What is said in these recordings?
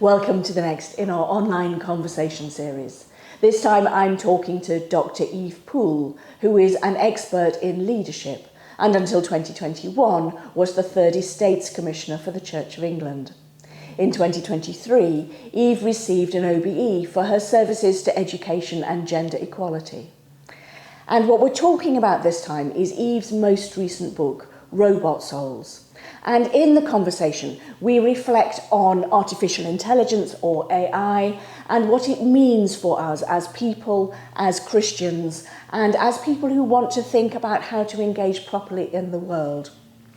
Welcome to the next in our online conversation series. This time I'm talking to Dr. Eve Poole, who is an expert in leadership and until 2021 was the Third Estates Commissioner for the Church of England. In 2023, Eve received an OBE for her services to education and gender equality. And what we're talking about this time is Eve's most recent book, Robot Souls. And in the conversation, we reflect on artificial intelligence, or AI, and what it means for us as people, as Christians, and as people who want to think about how to engage properly in the world.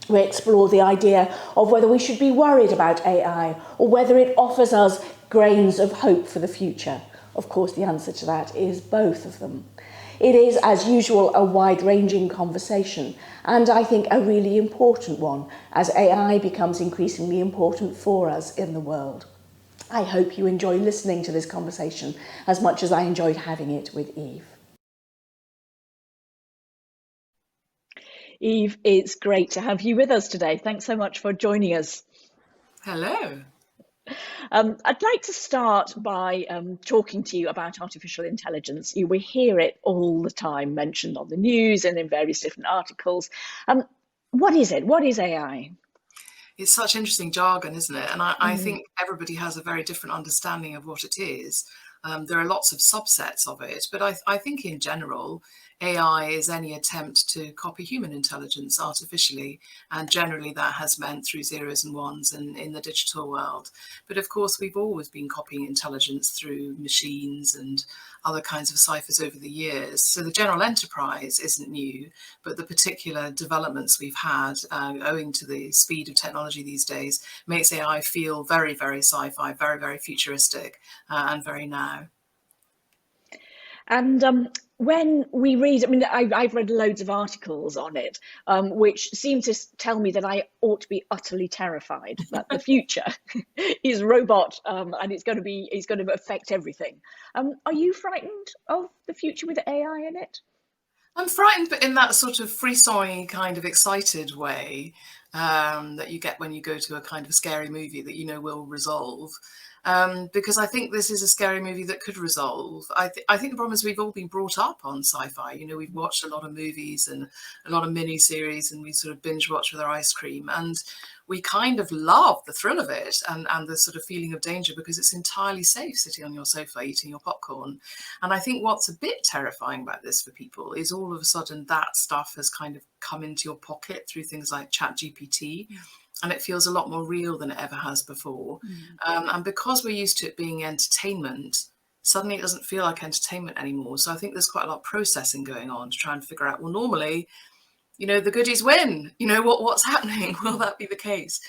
We explore the idea of whether we should be worried about AI or whether it offers us grains of hope for the future. Of course, the answer to that is both of them. It is, as usual, a wide-ranging conversation, and I think a really important one, as AI becomes increasingly important for us in the world. I hope you enjoy listening to this conversation as much as I enjoyed having it with Eve. Eve, it's great to have you with us today. Thanks so much for joining us. Hello. I'd like to start by talking to you about artificial intelligence. We hear it all the time mentioned on the news and in various different articles. What is it? What is AI? It's such interesting jargon, isn't it? And I think everybody has a very different understanding of what it is. There are lots of subsets of it, but I think in general, AI is any attempt to copy human intelligence artificially, and generally that has meant through zeros and ones in the digital world. But of course, we've always been copying intelligence through machines and other kinds of ciphers over the years. So the general enterprise isn't new, but the particular developments we've had, owing to the speed of technology these days, makes AI feel very, very sci-fi, very, very futuristic, and very now. And when we read, I've read loads of articles on it, which seem to tell me that I ought to be utterly terrified that the future is robot, and it's going to affect everything. Are you frightened of the future with AI in it? I'm frightened, but in that sort of free-sawing kind of excited way that you get when you go to a kind of scary movie that you know will resolve. Because I think this is a scary movie that could resolve. I think the problem is we've all been brought up on sci-fi. You know, we've watched a lot of movies and a lot of mini-series, and we sort of binge watch with our ice cream. And we kind of love the thrill of it and the sort of feeling of danger because it's entirely safe sitting on your sofa eating your popcorn. And I think what's a bit terrifying about this for people is all of a sudden that stuff has kind of come into your pocket through things like ChatGPT. And it feels a lot more real than it ever has before. And because we're used to it being entertainment, suddenly it doesn't feel like entertainment anymore. So I think there's quite a lot of processing going on to try and figure out, well, normally, you know, the goodies win. You know, what's happening? Will that be the case?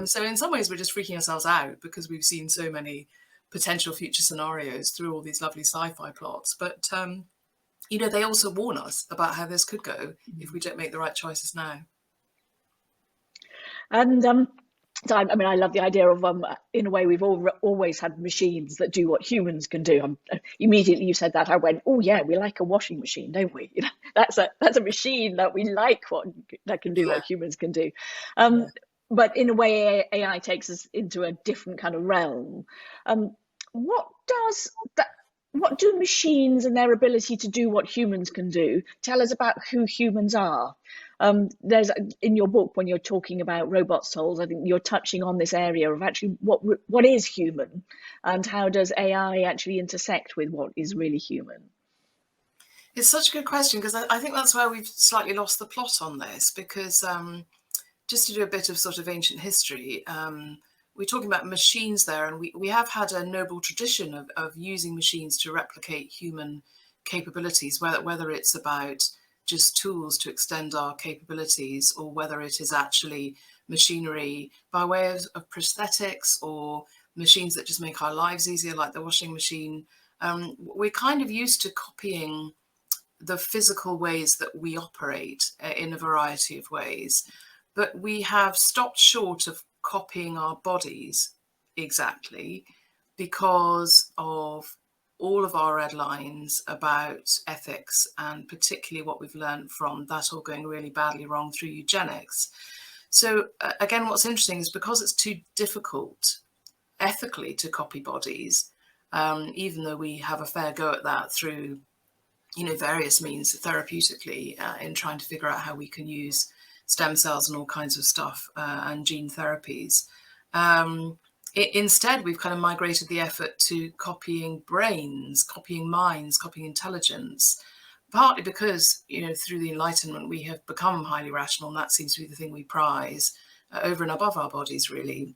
So in some ways, we're just freaking ourselves out because we've seen so many potential future scenarios through all these lovely sci-fi plots. But, you know, they also warn us about how this could go if we don't make the right choices now. And so I love the idea of, in a way, we've always had machines that do what humans can do. Immediately you said that, I went, oh yeah, we like a washing machine, don't we? You know, that's a machine that we like that can do what humans can do. But in a way, AI takes us into a different kind of realm. What do machines and their ability to do what humans can do tell us about who humans are? There's in your book, when you're talking about robot souls, I think you're touching on this area of actually what is human and how does AI actually intersect with what is really human? It's such a good question because I think that's where we've slightly lost the plot on this because just to do a bit of sort of ancient history, we're talking about machines there, and we have had a noble tradition of using machines to replicate human capabilities, whether it's about just tools to extend our capabilities or whether it is actually machinery by way of prosthetics or machines that just make our lives easier, like the washing machine. We're kind of used to copying the physical ways that we operate in a variety of ways, but we have stopped short of copying our bodies exactly because of all of our red lines about ethics and particularly what we've learned from that all going really badly wrong through eugenics. So again, what's interesting is because it's too difficult ethically to copy bodies, even though we have a fair go at that through, various means therapeutically in trying to figure out how we can use stem cells and all kinds of stuff and gene therapies. Instead, we've kind of migrated the effort to copying brains, copying minds, copying intelligence, partly because, through the Enlightenment, we have become highly rational, and that seems to be the thing we prize over and above our bodies, really.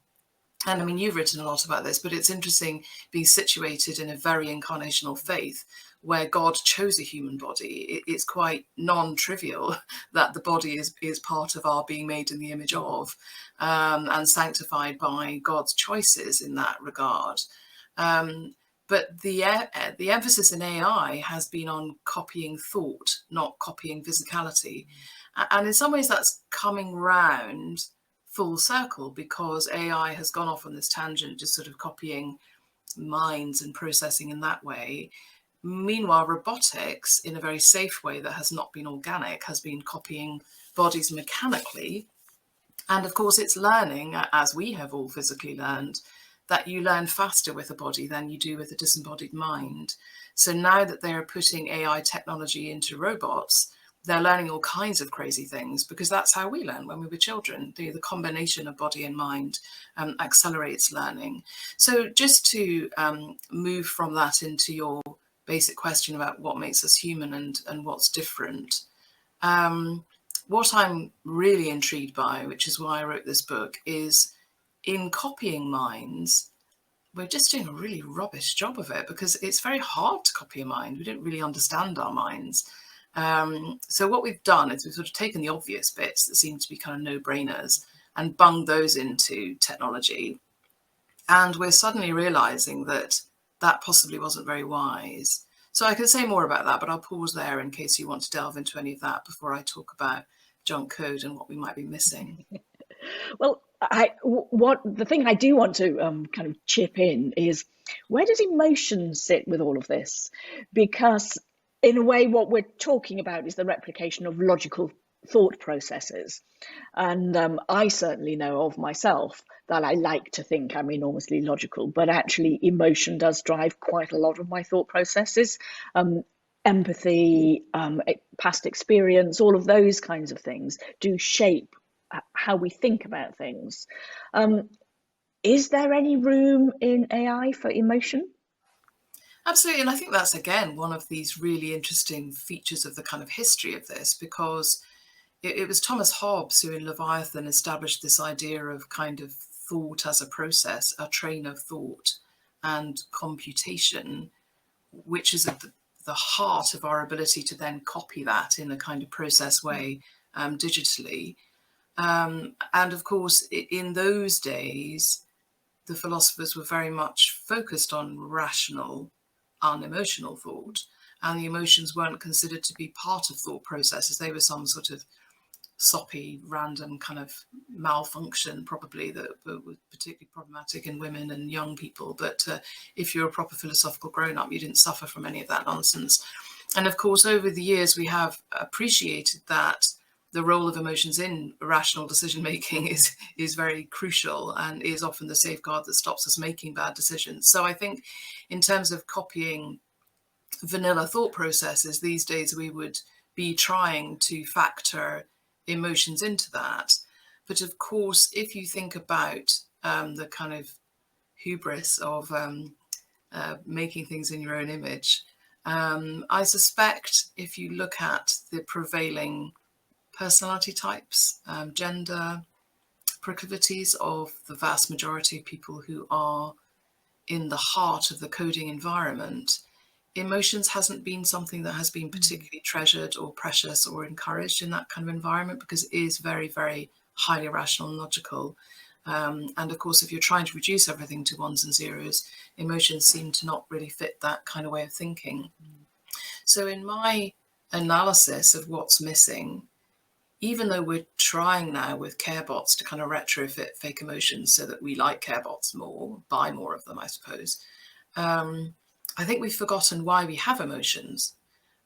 And I mean, you've written a lot about this, but it's interesting being situated in a very incarnational faith where God chose a human body. It's quite non-trivial that the body is part of our being made in the image of and sanctified by God's choices in that regard. But the emphasis in AI has been on copying thought, not copying physicality. And in some ways that's coming round full circle, because AI has gone off on this tangent, just sort of copying minds and processing in that way. Meanwhile, robotics, in a very safe way that has not been organic, has been copying bodies mechanically. And of course, it's learning, as we have all physically learned, that you learn faster with a body than you do with a disembodied mind. So now that they are putting AI technology into robots, they're learning all kinds of crazy things, because that's how we learn when we were children. The combination of body and mind accelerates learning. So just to move from that into your basic question about what makes us human and what's different, what I'm really intrigued by, which is why I wrote this book, is in copying minds, we're just doing a really rubbish job of it, because it's very hard to copy a mind. We don't really understand our minds. So what we've done is we've sort of taken the obvious bits that seem to be kind of no-brainers and bunged those into technology. And we're suddenly realizing that that possibly wasn't very wise. So I can say more about that, but I'll pause there in case you want to delve into any of that before I talk about junk code and what we might be missing. Well, the thing I do want to kind of chip in is, where does emotion sit with all of this? Because in a way, what we're talking about is the replication of logical thought processes. And I certainly know of myself that I like to think I'm enormously logical, but actually emotion does drive quite a lot of my thought processes. Empathy, past experience, all of those kinds of things do shape how we think about things. Is there any room in AI for emotion? Absolutely. And I think that's, again, one of these really interesting features of the kind of history of this, because it was Thomas Hobbes who in Leviathan established this idea of kind of thought as a process, a train of thought and computation, which is at the heart of our ability to then copy that in a kind of process way digitally. And of course, in those days, the philosophers were very much focused on rational, unemotional thought, and the emotions weren't considered to be part of thought processes. They were some sort of soppy, random kind of malfunction, probably, that was particularly problematic in women and young people. But if you're a proper philosophical grown-up, you didn't suffer from any of that nonsense. And of course, over the years, we have appreciated that the role of emotions in rational decision making is very crucial and is often the safeguard that stops us making bad decisions. So I think in terms of copying vanilla thought processes these days, we would be trying to factor emotions into that. But of course, if you think about the kind of hubris of making things in your own image, I suspect if you look at the prevailing personality types, gender proclivities of the vast majority of people who are in the heart of the coding environment, emotions hasn't been something that has been particularly treasured or precious or encouraged in that kind of environment, because it is very, very highly rational and logical. And of course, if you're trying to reduce everything to ones and zeros, emotions seem to not really fit that kind of way of thinking. So in my analysis of what's missing, even though we're trying now with care bots to kind of retrofit fake emotions so that we like care bots more, buy more of them, I suppose, I think we've forgotten why we have emotions.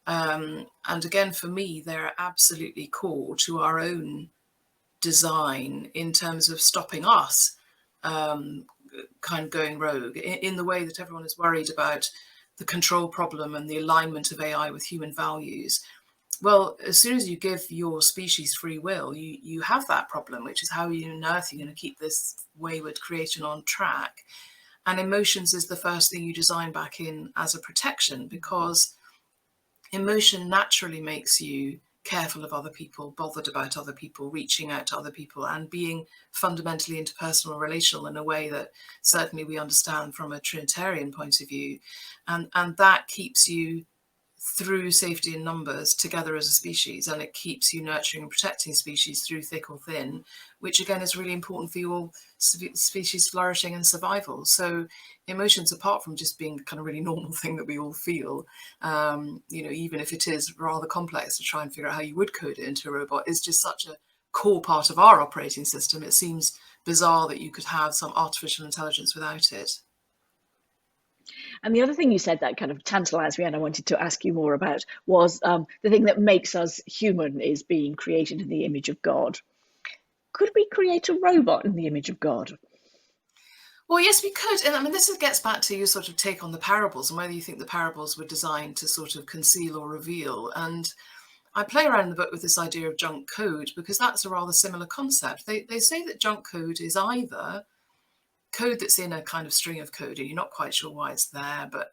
And again, for me, they're absolutely core to our own design in terms of stopping us kind of going rogue in the way that everyone is worried about the control problem and the alignment of AI with human values. Well, as soon as you give your species free will, you have that problem, which is how on earth you're going to keep this wayward creation on track. And emotions is the first thing you design back in as a protection, because emotion naturally makes you careful of other people, bothered about other people, reaching out to other people, and being fundamentally interpersonal, relational in a way that certainly we understand from a Trinitarian point of view. And that keeps you through safety in numbers together as a species, and it keeps you nurturing and protecting species through thick or thin, which again is really important for your species flourishing and survival. So emotions, apart from just being kind of really normal thing that we all feel, even if it is rather complex to try and figure out how you would code it into a robot, is just such a core part of our operating system. It seems bizarre that you could have some artificial intelligence without it. And the other thing you said that kind of tantalized me and I wanted to ask you more about was the thing that makes us human is being created in the image of God. Could we create a robot in the image of God? Well, yes, we could. And I mean, this gets back to your sort of take on the parables and whether you think the parables were designed to sort of conceal or reveal. And I play around in the book with this idea of junk code, because that's a rather similar concept. They say that junk code is either code that's in a kind of string of code and you're not quite sure why it's there, but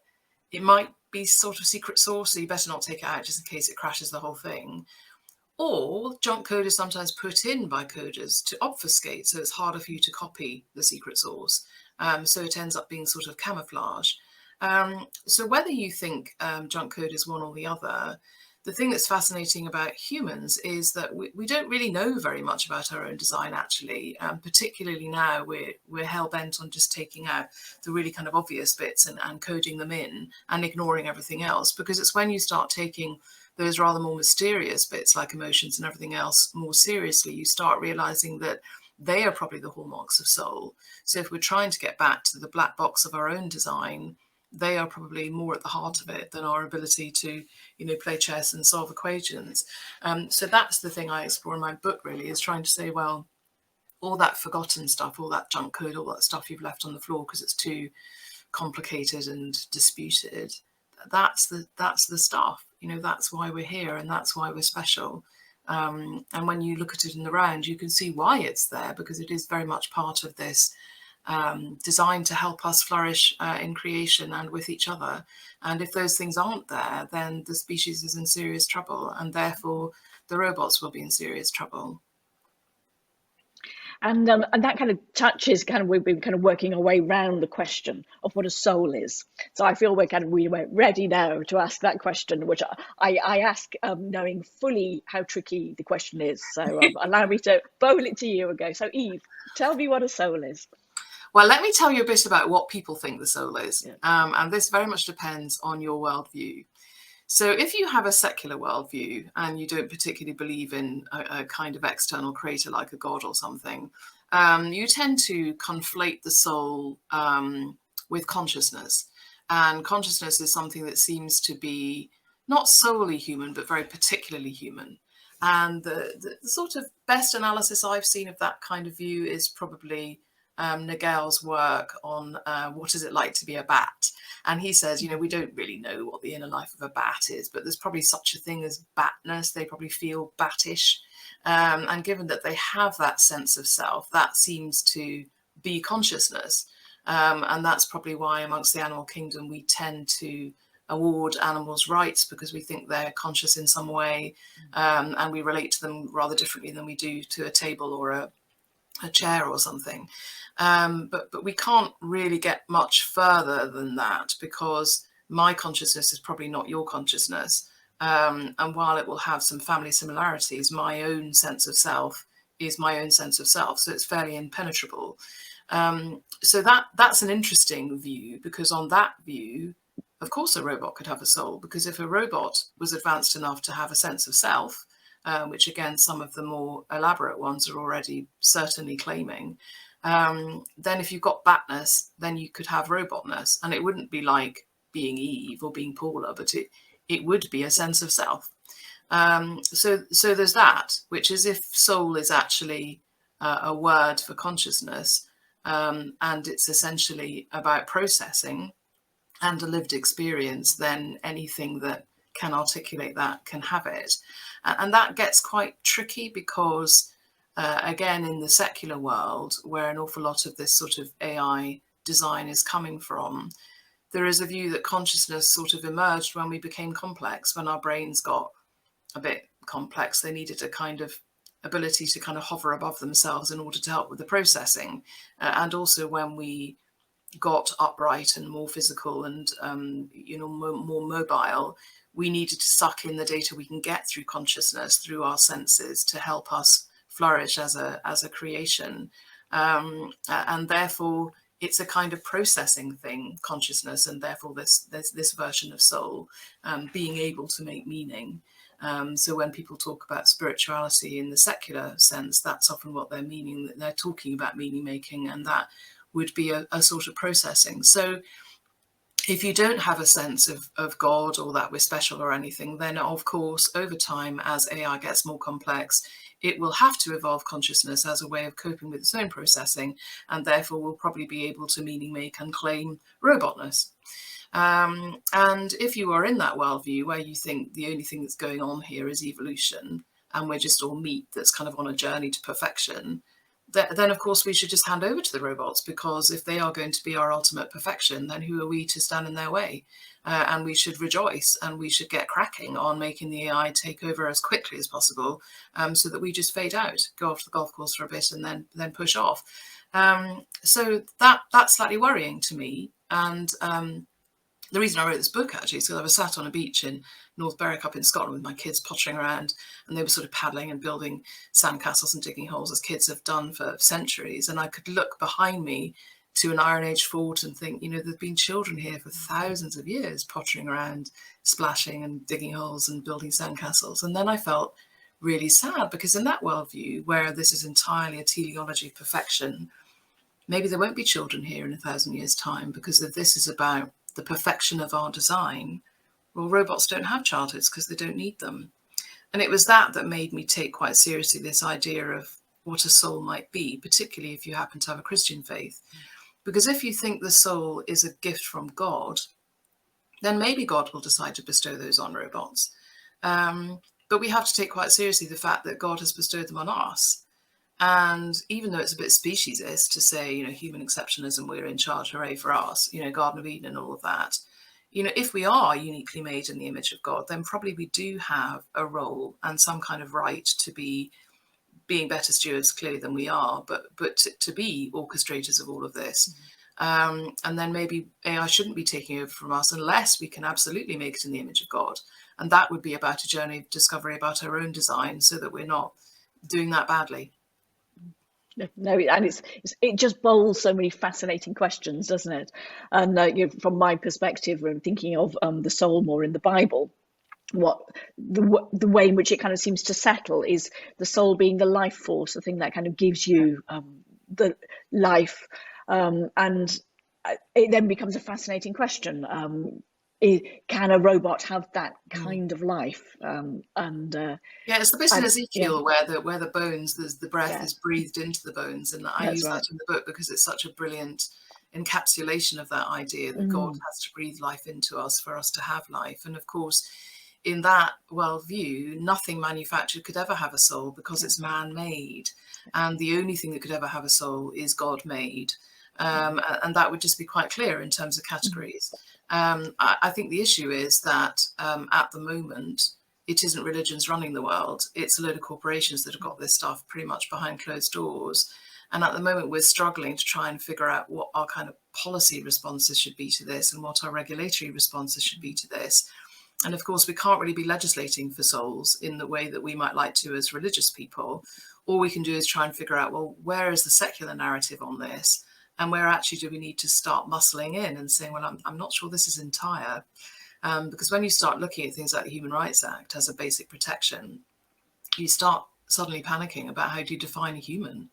it might be sort of secret source, so you better not take it out just in case it crashes the whole thing. Or junk code is sometimes put in by coders to obfuscate, so it's harder for you to copy the secret source. So it ends up being sort of camouflage. So whether you think junk code is one or the other, the thing that's fascinating about humans is that we don't really know very much about our own design, actually. Particularly now, we're hell-bent on just taking out the really kind of obvious bits and coding them in and ignoring everything else, because it's when you start taking those rather more mysterious bits like emotions and everything else more seriously, you start realizing that they are probably the hallmarks of soul. So if we're trying to get back to the black box of our own design, they are probably more at the heart of it than our ability to, play chess and solve equations. So that's the thing I explore in my book, really, is trying to say, well, all that forgotten stuff, all that junk code, all that stuff you've left on the floor because it's too complicated and disputed, that's the stuff. That's why we're here and that's why we're special. And when you look at it in the round, you can see why it's there, because it is very much part of this designed to help us flourish in creation and with each other. And if those things aren't there, then the species is in serious trouble, and therefore the robots will be in serious trouble. And that kind of touches we've been kind of working our way around the question of what a soul is. So I feel we're ready now to ask that question, which I ask knowing fully how tricky the question is. So allow me to bowl it to you and go. So Eve, tell me what a soul is. Well, let me tell you a bit about what people think the soul is. Yeah. And this very much depends on your worldview. So if you have a secular worldview and you don't particularly believe in a kind of external creator like a god or something, you tend to conflate the soul with consciousness. And consciousness is something that seems to be not solely human, but very particularly human. And the sort of best analysis I've seen of that kind of view is probably Nagel's work on what is it like to be a bat. And he says, we don't really know what the inner life of a bat is, but there's probably such a thing as batness. They probably feel battish. And given that they have that sense of self, that seems to be consciousness. And that's probably why amongst the animal kingdom, we tend to award animals rights, because we think they're conscious in some way. And we relate to them rather differently than we do to a table or a chair or something. But we can't really get much further than that, because my consciousness is probably not your consciousness. And while it will have some family similarities, my own sense of self is my own sense of self. So it's fairly impenetrable. So that's an interesting view, because on that view, of course, a robot could have a soul, because if a robot was advanced enough to have a sense of self, which again, some of the more elaborate ones are already certainly claiming, then if you've got batness, then you could have robotness. And it wouldn't be like being Eve or being Paula, but it would be a sense of self. So there's that, which is, if soul is actually a word for consciousness, and it's essentially about processing and a lived experience, then anything that can articulate that can have it. And that gets quite tricky because, again, in the secular world, where an awful lot of this sort of AI design is coming from, there is a view that consciousness sort of emerged when we became complex, when our brains got a bit complex. They needed a kind of ability to kind of hover above themselves in order to help with the processing. And also when we got upright and more physical and more mobile, we needed to suck in the data we can get through consciousness, through our senses, to help us flourish as a creation. And therefore it's a kind of processing thing, consciousness, and therefore this version of soul being able to make meaning. So when people talk about spirituality in the secular sense, that's often what they're meaning, that they're talking about meaning making, and that would be a sort of processing. So if you don't have a sense of God or that we're special or anything, then of course, over time, as AI gets more complex, it will have to evolve consciousness as a way of coping with its own processing, and therefore will probably be able to meaning make and claim robotness. And if you are in that worldview where you think the only thing that's going on here is evolution and we're just all meat that's kind of on a journey to perfection, then of course we should just hand over to the robots, because if they are going to be our ultimate perfection, then who are we to stand in their way? And we should rejoice, and we should get cracking on making the AI take over as quickly as possible, so that we just fade out, go off to the golf course for a bit and then push off. So that's slightly worrying to me. And the reason I wrote this book actually is because I was sat on a beach in North Berwick up in Scotland with my kids pottering around, and they were sort of paddling and building sandcastles and digging holes as kids have done for centuries. And I could look behind me to an Iron Age fort and think, there've been children here for thousands of years pottering around, splashing and digging holes and building sandcastles. And then I felt really sad, because in that worldview, where this is entirely a teleology of perfection, maybe there won't be children here in 1,000 years' time, because if this is about the perfection of our design, well, robots don't have childhoods because they don't need them. And it was that made me take quite seriously this idea of what a soul might be, particularly if you happen to have a Christian faith. Because if you think the soul is a gift from God, then maybe God will decide to bestow those on robots. But we have to take quite seriously the fact that God has bestowed them on us. And even though it's a bit speciesist to say, human exceptionalism, we're in charge, hooray for us, Garden of Eden and all of that, if we are uniquely made in the image of God, then probably we do have a role and some kind of right to be being better stewards clearly than we are, but to be orchestrators of all of this. And then maybe AI shouldn't be taking over from us unless we can absolutely make it in the image of God. And that would be about a journey of discovery about our own design, so that we're not doing that badly. No, and it just bowls so many fascinating questions, doesn't it? And from my perspective, when thinking of the soul more in the Bible, what the way in which it kind of seems to settle is the soul being the life force, the thing that kind of gives you the life, and it then becomes a fascinating question. Can a robot have that kind of life? It's the bit in Ezekiel where the bones, the breath is breathed into the bones, and I use that in the book because it's such a brilliant encapsulation of that idea that God has to breathe life into us for us to have life. And of course, in that worldview, nothing manufactured could ever have a soul, because it's man-made, and the only thing that could ever have a soul is God-made. And that would just be quite clear in terms of categories. I think the issue is that at the moment, it isn't religions running the world. It's a load of corporations that have got this stuff pretty much behind closed doors. And at the moment, we're struggling to try and figure out what our kind of policy responses should be to this and what our regulatory responses should be to this. And of course, we can't really be legislating for souls in the way that we might like to as religious people. All we can do is try and figure out, well, where is the secular narrative on this? And where actually do we need to start muscling in and saying, well, I'm not sure this is entire. Because when you start looking at things like the Human Rights Act as a basic protection, you start suddenly panicking about how do you define a human?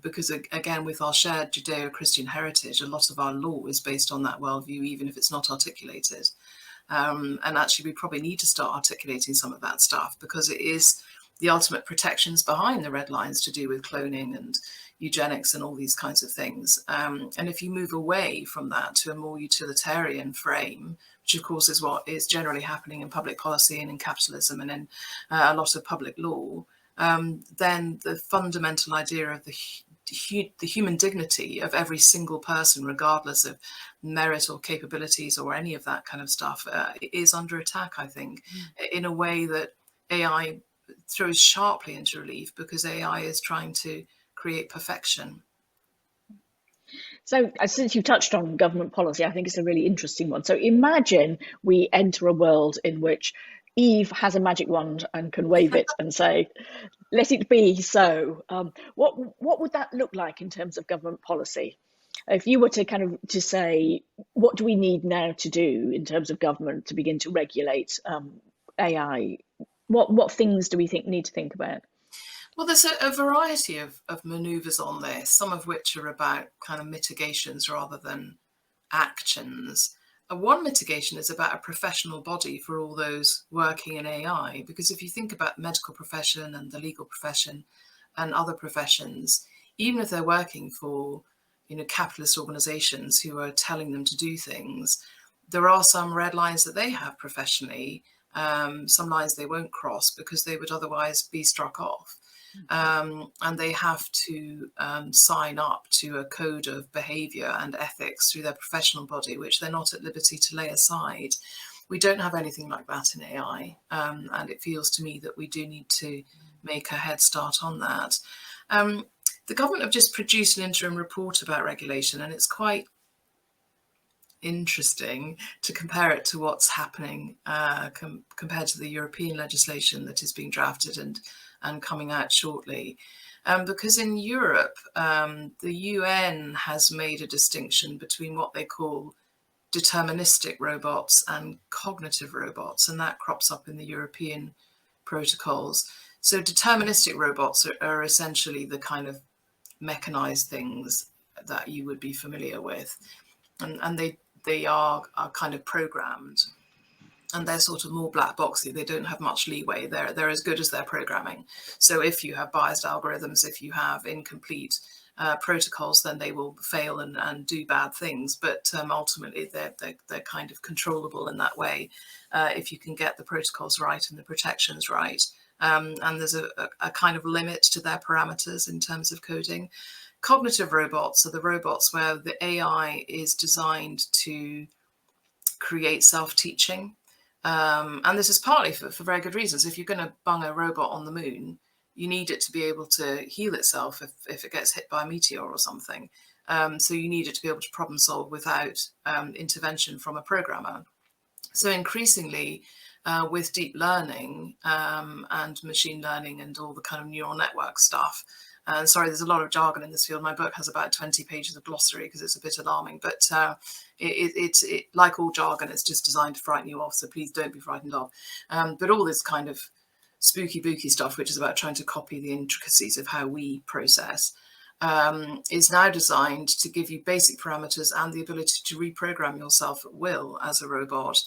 Because again, with our shared Judeo-Christian heritage, a lot of our law is based on that worldview, even if it's not articulated. And actually, we probably need to start articulating some of that stuff, because it is the ultimate protections behind the red lines to do with cloning and, eugenics and all these kinds of things. And if you move away from that to a more utilitarian frame, which of course is what is generally happening in public policy and in capitalism and in a lot of public law, then the fundamental idea of the human dignity of every single person, regardless of merit or capabilities or any of that kind of stuff, is under attack, I think, in a way that AI throws sharply into relief, because AI is trying to create perfection. So since you touched on government policy, I think it's a really interesting one. So imagine we enter a world in which Eve has a magic wand and can wave it and say, let it be so. What would that look like in terms of government policy? If you were to kind of to say, what do we need now to do in terms of government to begin to regulate AI? What things do we need to think about? Well, there's a variety of manoeuvres on this, some of which are about kind of mitigations rather than actions. One mitigation is about a professional body for all those working in AI, because if you think about the medical profession and the legal profession and other professions, even if they're working for, capitalist organizations who are telling them to do things, there are some red lines that they have professionally, some lines they won't cross because they would otherwise be struck off. And they have to sign up to a code of behavior and ethics through their professional body, which they're not at liberty to lay aside. We don't have anything like that in AI, and it feels to me that we do need to make a head start on that. The government have just produced an interim report about regulation, and it's quite interesting to compare it to what's happening compared to the European legislation that is being drafted and coming out shortly. Because in Europe, the UN has made a distinction between what they call deterministic robots and cognitive robots, and that crops up in the European protocols. So deterministic robots are essentially the kind of mechanized things that you would be familiar with, and they are kind of programmed, and they're sort of more black boxy. They don't have much leeway. They're as good as their programming. So if you have biased algorithms, if you have incomplete protocols, then they will fail and do bad things. But ultimately, they're kind of controllable in that way if you can get the protocols right and the protections right. And there's a kind of limit to their parameters in terms of coding. Cognitive robots are the robots where the AI is designed to create self-teaching. And this is partly for very good reasons. If you're going to bung a robot on the moon, you need it to be able to heal itself if it gets hit by a meteor or something. So you need it to be able to problem solve without intervention from a programmer. So increasingly, with deep learning and machine learning and all the kind of neural network stuff, and sorry, there's a lot of jargon in this field. My book has about 20 pages of glossary because it's a bit alarming, but it like all jargon, it's just designed to frighten you off, so please don't be frightened off. But all this kind of spooky booky stuff, which is about trying to copy the intricacies of how we process, is now designed to give you basic parameters and the ability to reprogram yourself at will as a robot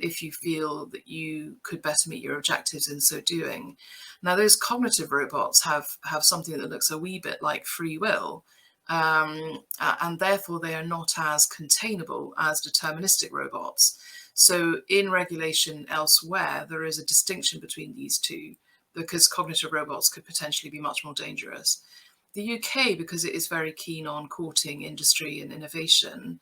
if you feel that you could better meet your objectives in so doing. Now, those cognitive robots have something that looks a wee bit like free will, and therefore they are not as containable as deterministic robots. So in regulation elsewhere, there is a distinction between these two, because cognitive robots could potentially be much more dangerous. The UK, because it is very keen on courting industry and innovation,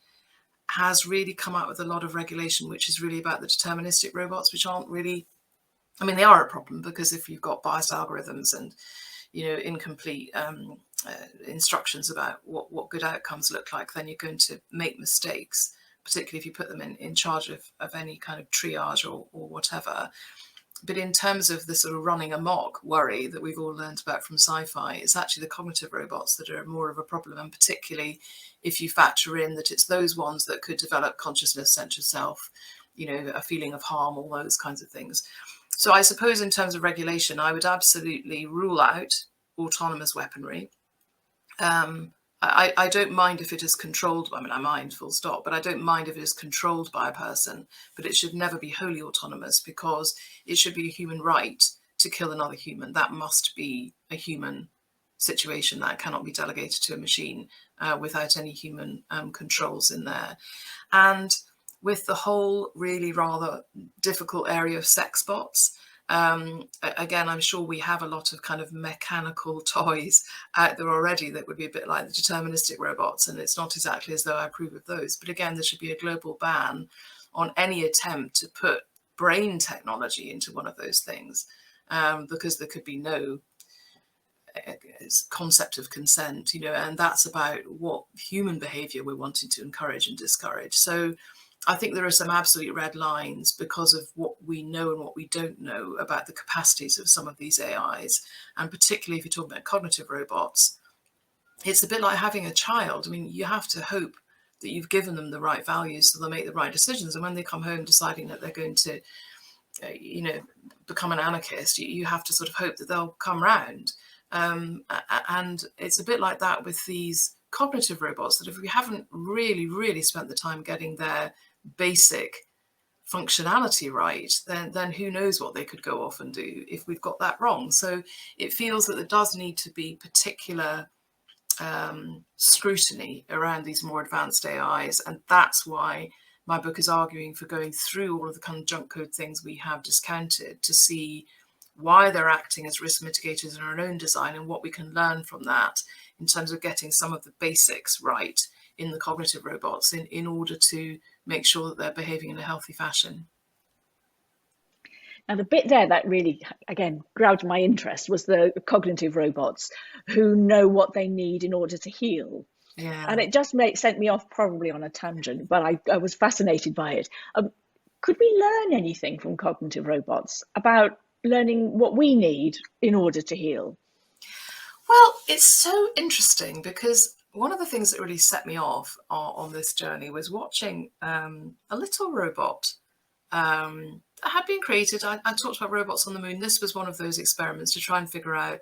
has really come out with a lot of regulation, which is really about the deterministic robots, which aren't really, I mean, they are a problem, because if you've got biased algorithms and, incomplete instructions about what good outcomes look like, then you're going to make mistakes, particularly if you put them in charge of any kind of triage or whatever. But in terms of the sort of running amok worry that we've all learned about from sci-fi, it's actually the cognitive robots that are more of a problem, and particularly if you factor in that it's those ones that could develop consciousness, sense of self, a feeling of harm, all those kinds of things. So I suppose in terms of regulation, I would absolutely rule out autonomous weaponry. I don't mind if it is controlled. I mean, I mind, full stop, but I don't mind if it is controlled by a person, but it should never be wholly autonomous, because it should be a human right to kill another human. That must be a human situation that cannot be delegated to a machine without any human controls in there. And with the whole really rather difficult area of sex bots, again, I'm sure we have a lot of kind of mechanical toys out there already that would be a bit like the deterministic robots, and it's not exactly as though I approve of those. But again, there should be a global ban on any attempt to put brain technology into one of those things, because there could be no concept of consent, and that's about what human behavior we're wanting to encourage and discourage. So I think there are some absolute red lines because of what we know and what we don't know about the capacities of some of these AIs. And particularly if you're talking about cognitive robots, it's a bit like having a child. I mean, you have to hope that you've given them the right values so they'll make the right decisions. And when they come home deciding that they're going to, become an anarchist, you have to sort of hope that they'll come round. And it's a bit like that with these cognitive robots, that if we haven't really spent the time getting their basic functionality right, then who knows what they could go off and do if we've got that wrong. So it feels that there does need to be particular scrutiny around these more advanced AIs, and that's why my book is arguing for going through all of the kind of junk code things we have discounted to see why they're acting as risk mitigators in our own design and what we can learn from that in terms of getting some of the basics right in the cognitive robots in order to make sure that they're behaving in a healthy fashion. Now, the bit there that really, again, grabbed my interest was the cognitive robots who know what they need in order to heal. Yeah. And it just sent me off probably on a tangent, but I was fascinated by it. Could we learn anything from cognitive robots about learning what we need in order to heal? Well, it's so interesting because one of the things that really set me off on this journey was watching a little robot that had been created. I talked about robots on the moon. This was one of those experiments to try and figure out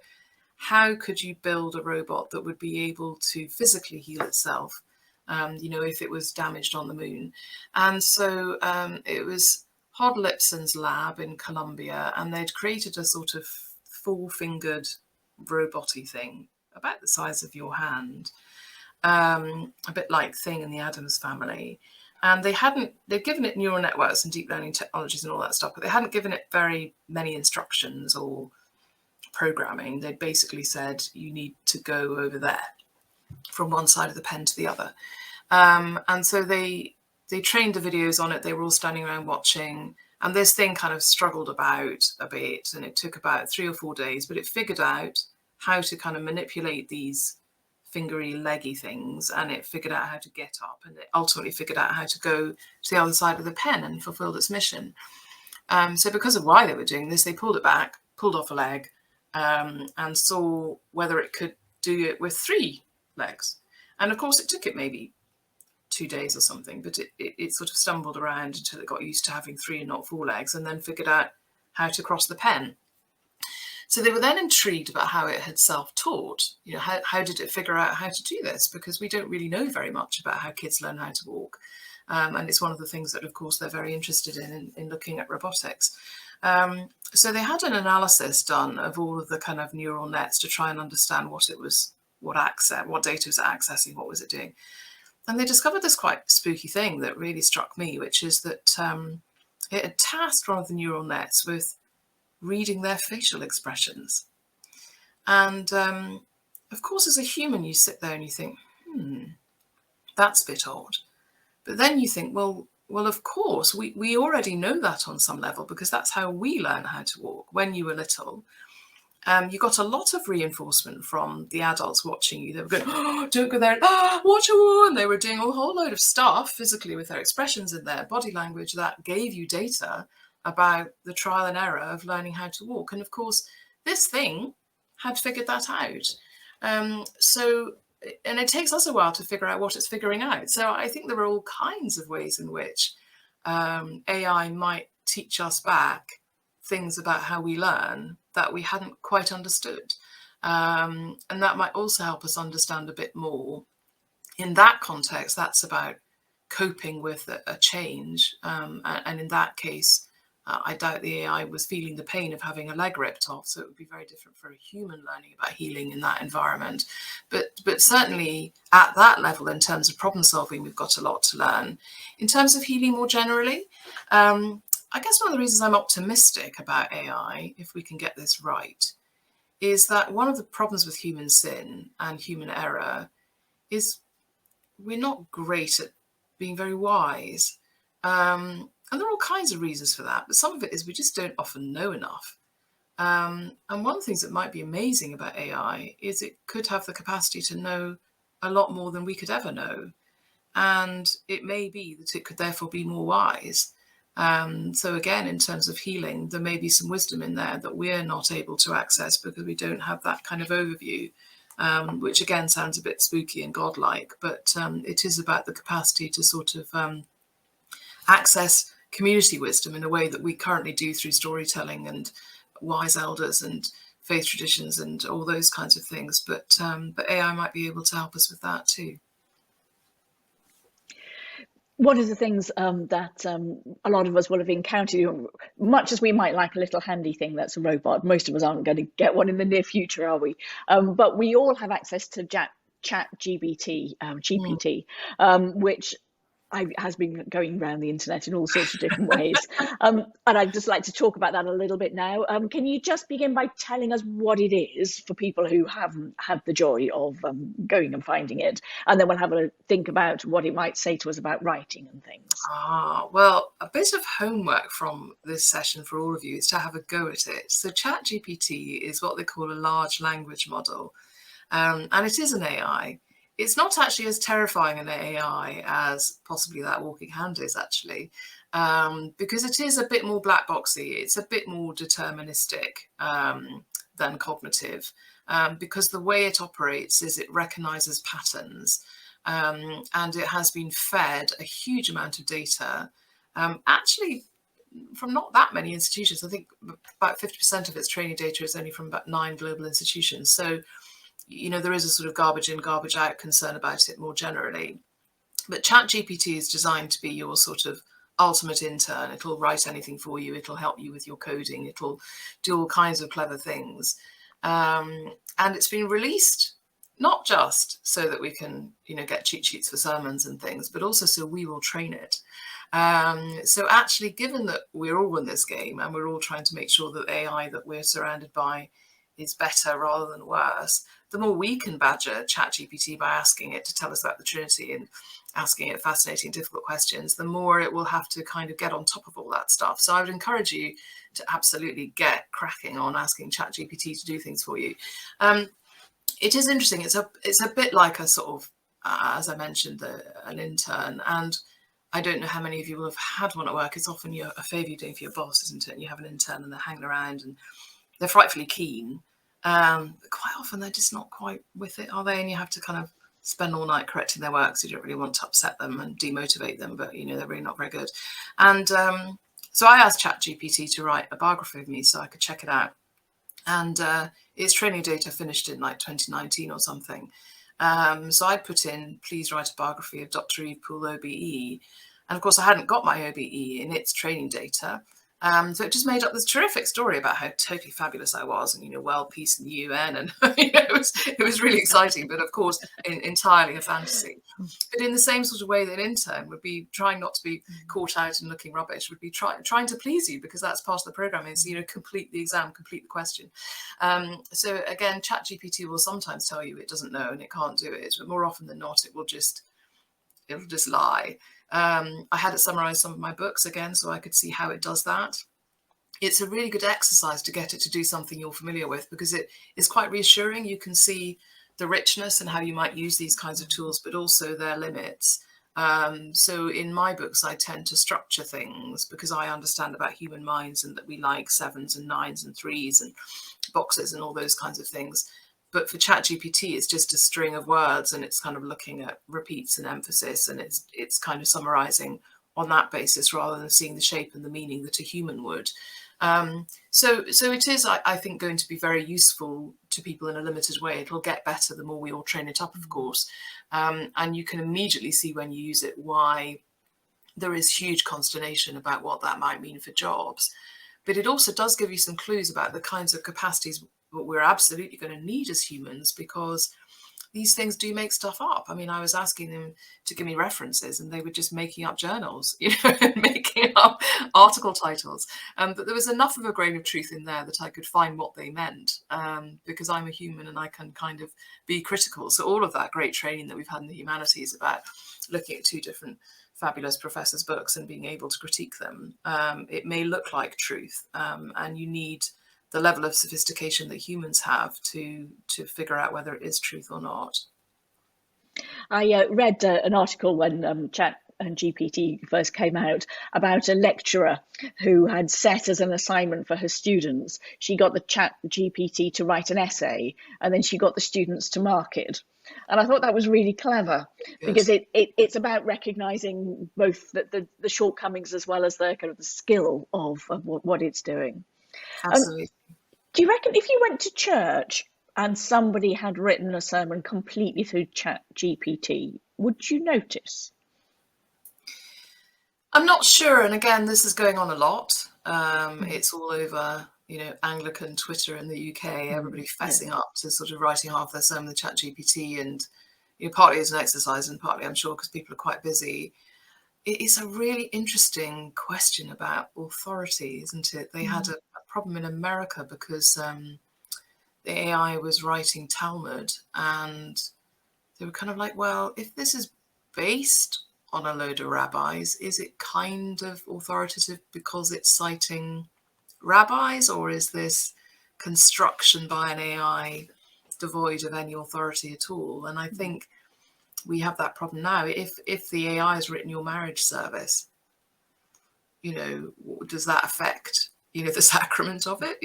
how could you build a robot that would be able to physically heal itself, if it was damaged on the moon. And so it was Hod Lipson's lab in Colombia, and they'd created a sort of four-fingered robot-y thing about the size of your hand, a bit like Thing in the Addams Family. And they'd given it neural networks and deep learning technologies and all that stuff, but they hadn't given it very many instructions or programming. They basically said, you need to go over there from one side of the pen to the other. And so they trained the videos on it. They were all standing around watching, and this thing kind of struggled about a bit, and it took about 3 or 4 days, but it figured out how to kind of manipulate these fingery, leggy things, and it figured out how to get up, and it ultimately figured out how to go to the other side of the pen and fulfilled its mission. So because of why they were doing this, they pulled it back, pulled off a leg, and saw whether it could do it with 3 legs. And of course, it took it maybe 2 days or something, but it sort of stumbled around until it got used to having 3 and not 4 legs, and then figured out how to cross the pen. So they were then intrigued about how it had self-taught. How did it figure out how to do this? Because we don't really know very much about how kids learn how to walk. And it's one of the things that, of course, they're very interested in looking at robotics. So they had an analysis done of all of the kind of neural nets to try and understand what data was it accessing, what was it doing. And they discovered this quite spooky thing that really struck me, which is that it had tasked one of the neural nets with reading their facial expressions. And of course, as a human, you sit there and you think, that's a bit odd. But then you think, well, of course, we already know that on some level, because that's how we learn how to walk. When you were little, you got a lot of reinforcement from the adults watching you. They were going, oh, don't go there, watch her, and they were doing a whole load of stuff physically with their expressions and their body language that gave you data about the trial and error of learning how to walk. And of course, this thing had figured that out. And it takes us a while to figure out what it's figuring out. So I think there are all kinds of ways in which AI might teach us back things about how we learn that we hadn't quite understood. And that might also help us understand a bit more. In that context, that's about coping with a change. And in that case, I doubt the AI was feeling the pain of having a leg ripped off, so it would be very different for a human learning about healing in that environment. But certainly at that level, in terms of problem solving, we've got a lot to learn. In terms of healing more generally, I guess one of the reasons I'm optimistic about AI, if we can get this right, is that one of the problems with human sin and human error is we're not great at being very wise. And there are all kinds of reasons for that, but some of it is we just don't often know enough. And one of the things that might be amazing about AI is it could have the capacity to know a lot more than we could ever know. And it may be that it could therefore be more wise. So again, in terms of healing, there may be some wisdom in there that we're not able to access because we don't have that kind of overview, which again sounds a bit spooky and godlike, but it is about the capacity to sort of access community wisdom in a way that we currently do through storytelling and wise elders and faith traditions and all those kinds of things. But AI might be able to help us with that too. One of the things that a lot of us will have encountered, much as we might like a little handy thing that's a robot, most of us aren't going to get one in the near future, are we? But we all have access to ChatGPT, GPT, which has been going around the internet in all sorts of different ways. And I'd just like to talk about that a little bit now. Can you just begin by telling us what it is for people who haven't had the joy of going and finding it? And then we'll have a think about what it might say to us about writing and things. Well, a bit of homework from this session for all of you is to have a go at it. So ChatGPT is what they call a large language model. And it is an AI. It's not actually as terrifying an AI as possibly that walking hand is, actually, because it is a bit more black boxy. It's a bit more deterministic than cognitive, because the way it operates is it recognizes patterns, and it has been fed a huge amount of data, actually from not that many institutions. I think about 50% of its training data is only from about 9 global institutions. So there is a sort of garbage in, garbage out concern about it more generally. But ChatGPT is designed to be your sort of ultimate intern. It'll write anything for you. It'll help you with your coding. It'll do all kinds of clever things. And it's been released not just so that we can, get cheat sheets for sermons and things, but also so we will train it. So actually, given that we're all in this game and we're all trying to make sure that AI that we're surrounded by is better rather than worse, the more we can badger ChatGPT by asking it to tell us about the Trinity and asking it fascinating, difficult questions, the more it will have to kind of get on top of all that stuff. So I would encourage you to absolutely get cracking on asking ChatGPT to do things for you. It is interesting. It's a bit like a sort of, as I mentioned, an intern. And I don't know how many of you will have had one at work. It's often a favour you're doing for your boss, isn't it? And you have an intern and they're hanging around and they're frightfully keen. Quite often they're just not quite with it, are they? And you have to kind of spend all night correcting their work, so you don't really want to upset them and demotivate them, but they're really not very good. And so I asked ChatGPT to write a biography of me so I could check it out. And its training data finished in like 2019 or something. So I put in, please write a biography of Dr. Eve Poole, OBE. And of course, I hadn't got my OBE in its training data. So it just made up this terrific story about how totally fabulous I was, and world peace and the UN, and it was really exciting. But of course, entirely a fantasy. But in the same sort of way that an intern would be trying not to be caught out and looking rubbish, would be trying to please you, because that's part of the program is complete the exam, complete the question. So again, ChatGPT will sometimes tell you it doesn't know and it can't do it, but more often than not, it'll just lie. I had it summarize some of my books again so I could see how it does that. It's a really good exercise to get it to do something you're familiar with, because it is quite reassuring. You can see the richness and how you might use these kinds of tools, but also their limits. So in my books, I tend to structure things because I understand about human minds and that we like 7s and 9s and 3s and boxes and all those kinds of things. But for ChatGPT, it's just a string of words, and it's kind of looking at repeats and emphasis, and it's kind of summarizing on that basis rather than seeing the shape and the meaning that a human would. So it is, I think, going to be very useful to people in a limited way. It'll get better the more we all train it up, of course. And you can immediately see when you use it why there is huge consternation about what that might mean for jobs. But it also does give you some clues about the kinds of capacities that we're absolutely going to need as humans, because these things do make stuff up. I mean, I was asking them to give me references and they were just making up journals, and making up article titles. But there was enough of a grain of truth in there that I could find what they meant, because I'm a human and I can kind of be critical. So all of that great training that we've had in the humanities about looking at two different fabulous professors' books and being able to critique them, it may look like truth, and you need the level of sophistication that humans have to figure out whether it is truth or not. I read an article when Chat and GPT first came out about a lecturer who had set as an assignment for her students. She got the Chat GPT to write an essay, and then she got the students to mark it. And I thought that was really clever, because it's about recognizing both the shortcomings as well as the kind of the skill of what it's doing. Absolutely. Do you reckon if you went to church and somebody had written a sermon completely through Chat GPT, would you notice? I'm not sure. And again, this is going on a lot. It's all over, Anglican Twitter in the UK, everybody fessing up to sort of writing half their sermon with Chat GPT, and partly as an exercise and partly, I'm sure, because people are quite busy. It's a really interesting question about authority, isn't it? They had a problem in America because the AI was writing Talmud, and they were kind of like, well, if this is based on a load of rabbis, is it kind of authoritative because it's citing rabbis, or is this construction by an AI devoid of any authority at all? And I think we have that problem now. If the AI has written your marriage service, does that affect the sacrament of it?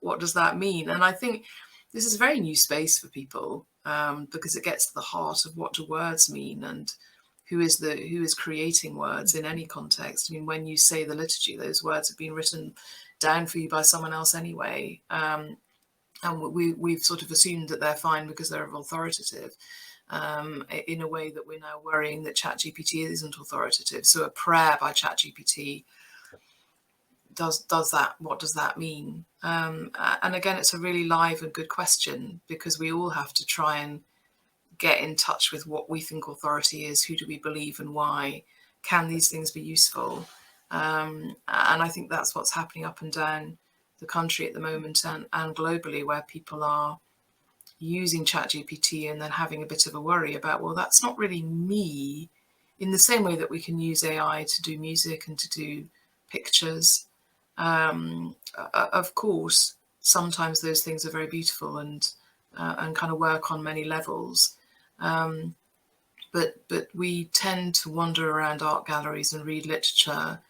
What does that mean? And I think this is a very new space for people, because it gets to the heart of what do words mean, and who is creating words in any context. I mean, when you say the liturgy, those words have been written down for you by someone else anyway, and we've sort of assumed that they're fine because they're authoritative, in a way that we're now worrying that ChatGPT isn't authoritative. So a prayer by ChatGPT, does that, what does that mean? And again, it's a really live and good question, because we all have to try and get in touch with what we think authority is. Who do we believe and why? Can these things be useful? And I think that's what's happening up and down the country at the moment, and globally, where people are using ChatGPT and then having a bit of a worry about, well, that's not really me, in the same way that we can use AI to do music and to do pictures. Of course, sometimes those things are very beautiful and kind of work on many levels. But we tend to wander around art galleries and read literature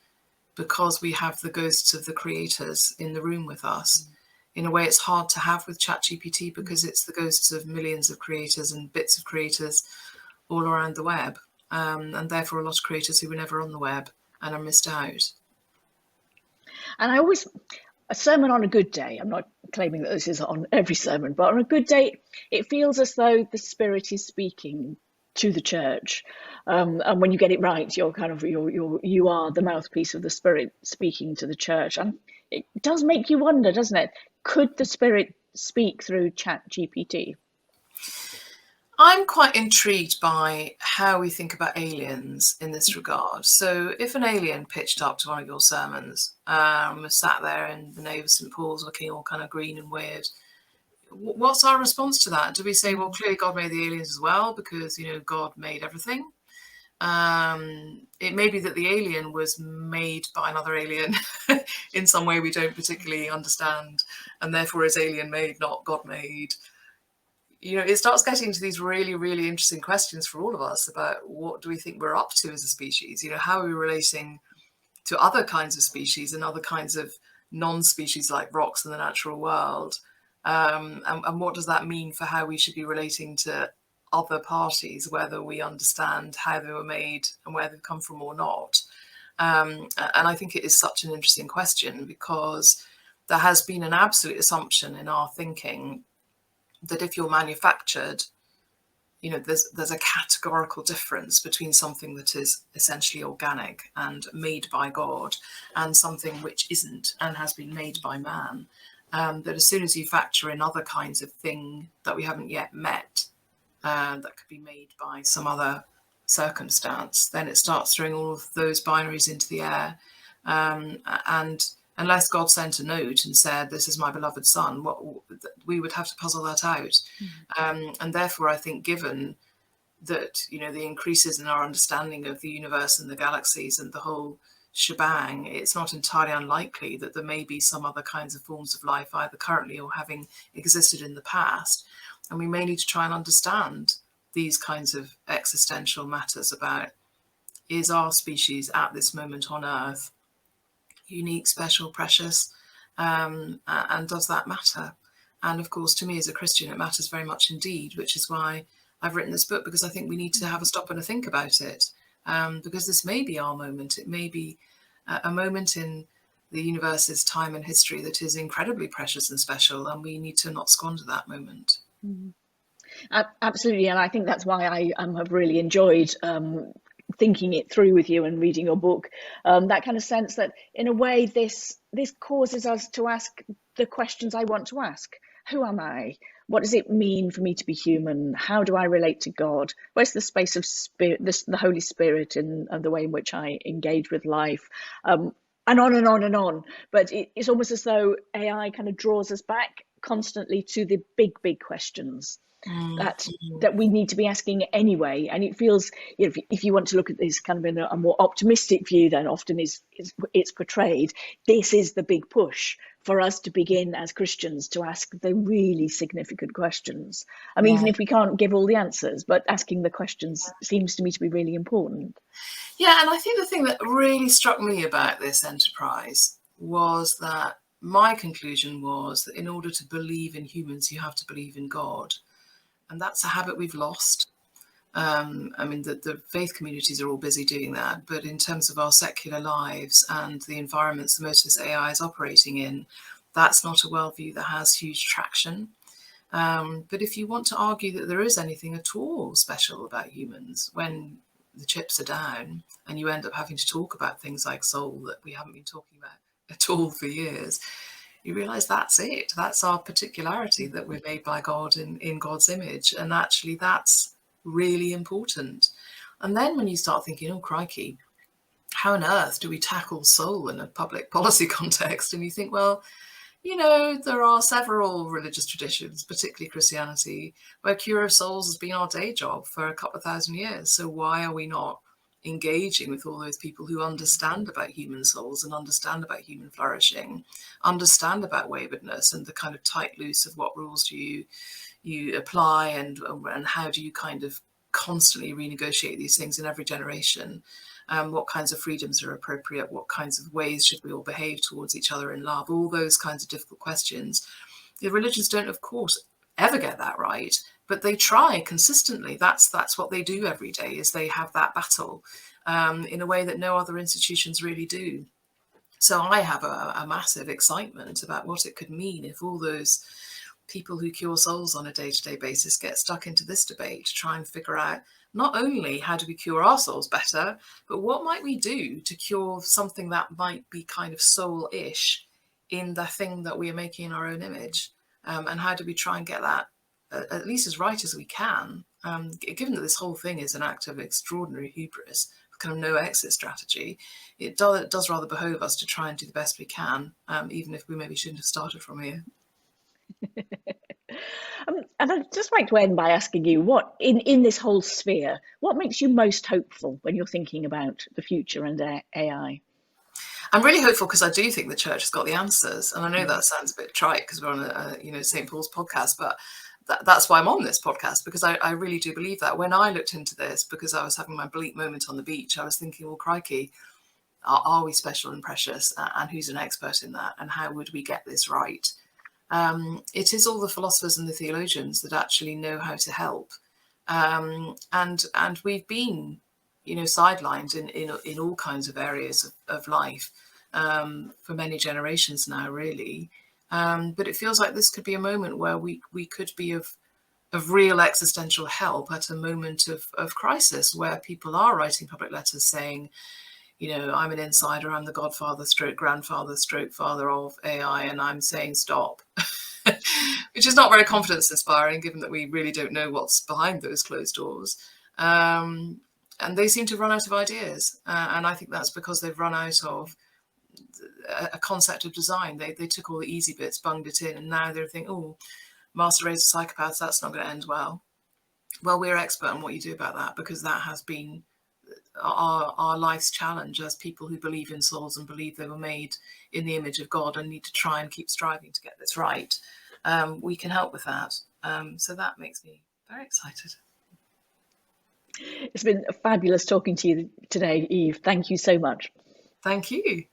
because we have the ghosts of the creators in the room with us. In a way, it's hard to have with ChatGPT, because it's the ghosts of millions of creators and bits of creators all around the web, and therefore a lot of creators who were never on the web and are missed out. And a sermon on a good day, I'm not claiming that this is on every sermon, but on a good day, it feels as though the Spirit is speaking to the church. And when you get it right, you are the mouthpiece of the Spirit speaking to the church. And it does make you wonder, doesn't it? Could the Spirit speak through ChatGPT? I'm quite intrigued by how we think about aliens in this regard. So if an alien pitched up to one of your sermons, was sat there in the nave of St. Paul's looking all kind of green and weird, what's our response to that? Do we say, well, clearly God made the aliens as well, because, God made everything? It may be that the alien was made by another alien in some way we don't particularly understand, and therefore is alien made, not God made. It starts getting into these really, really interesting questions for all of us about what do we think we're up to as a species? How are we relating to other kinds of species and other kinds of non-species like rocks in the natural world? And what does that mean for how we should be relating to other parties, whether we understand how they were made and where they've come from or not? And I think it is such an interesting question, because there has been an absolute assumption in our thinking that if you're manufactured, there's a categorical difference between something that is essentially organic and made by God and something which isn't and has been made by man. That as soon as you factor in other kinds of thing that we haven't yet met, that could be made by some other circumstance, then it starts throwing all of those binaries into the air. And unless God sent a note and said, "This is my beloved son," we would have to puzzle that out. And therefore, I think, given that, the increases in our understanding of the universe and the galaxies and the whole shebang, it's not entirely unlikely that there may be some other kinds of forms of life, either currently or having existed in the past. And we may need to try and understand these kinds of existential matters about, is our species at this moment on Earth unique, special, precious, and does that matter? And of course, to me as a Christian, it matters very much indeed, which is why I've written this book, because I think we need to have a stop and a think about it, because this may be our moment. It may be a moment in the universe's time and history that is incredibly precious and special, and we need to not squander that moment. Absolutely, and I think that's why I have really enjoyed thinking it through with you and reading your book. That kind of sense that, in a way, this causes us to ask the questions I want to ask. Who am I? What does it mean for me to be human? How do I relate to God? Where's the space of spirit, the Holy Spirit, in the way in which I engage with life? And on and on and on. But it's almost as though AI kind of draws us back constantly to the big questions that we need to be asking anyway. And it feels, if you want to look at this kind of in a more optimistic view than often it's portrayed, this is the big push for us to begin as Christians to ask the really significant questions. Even if we can't give all the answers, but asking the questions seems to me to be really important. Yeah, and I think the thing that really struck me about this enterprise was that my conclusion was that in order to believe in humans, you have to believe in God. And that's a habit we've lost. The faith communities are all busy doing that, but in terms of our secular lives and the environments that most of this AI is operating in, that's not a worldview that has huge traction. But if you want to argue that there is anything at all special about humans, when the chips are down and you end up having to talk about things like soul that we haven't been talking about at all for years, you realize that's it. That's our particularity, that we're made by God in God's image. And actually, that's really important. And then when you start thinking, oh, crikey, how on earth do we tackle soul in a public policy context? And you think, well, there are several religious traditions, particularly Christianity, where cure of souls has been our day job for a couple of thousand years. So why are we not engaging with all those people who understand about human souls and understand about human flourishing, understand about waywardness and the kind of tight loose of what rules do you apply, and how do you kind of constantly renegotiate these things in every generation? What kinds of freedoms are appropriate? What kinds of ways should we all behave towards each other in love? All those kinds of difficult questions. The religions don't, of course, ever get that right, but they try consistently. That's what they do every day, is they have that battle in a way that no other institutions really do. So I have a massive excitement about what it could mean if all those people who cure souls on a day-to-day basis get stuck into this debate to try and figure out not only how do we cure our souls better, but what might we do to cure something that might be kind of soul-ish in the thing that we are making in our own image, and how do we try and get that at least as right as we can, given that this whole thing is an act of extraordinary hubris, kind of no exit strategy. It does rather behove us to try and do the best we can, even if we maybe shouldn't have started from here. And I'd just like to end by asking you, what in this whole sphere, what makes you most hopeful when you're thinking about the future and AI? I'm really hopeful because I do think the church has got the answers, and I know that sounds a bit trite because we're on a St. Paul's podcast, but that's why I'm on this podcast, because I really do believe that. When I looked into this, because I was having my bleak moment on the beach, I was thinking, well, crikey, are we special and precious, and who's an expert in that, and how would we get this right? It is all the philosophers and the theologians that actually know how to help, and we've been, sidelined in all kinds of areas of life for many generations now, really. But it feels like this could be a moment where we could be of of real existential help at a moment of crisis, where people are writing public letters saying, you know, I'm an insider, I'm the godfather stroke grandfather stroke father of AI, and I'm saying stop. Which is not very confidence inspiring, given that we really don't know what's behind those closed doors. And they seem to run out of ideas. And I think that's because they've run out of a concept of design. They took all the easy bits, bunged it in, and now they're thinking, oh, master race psychopaths, that's not going to end well. Well, we're expert on what you do about that, because that has been our life's challenge as people who believe in souls and believe they were made in the image of God and need to try and keep striving to get this right. We can help with that. So that makes me very excited. It's been fabulous talking to you today, Eve. Thank you so much. Thank you.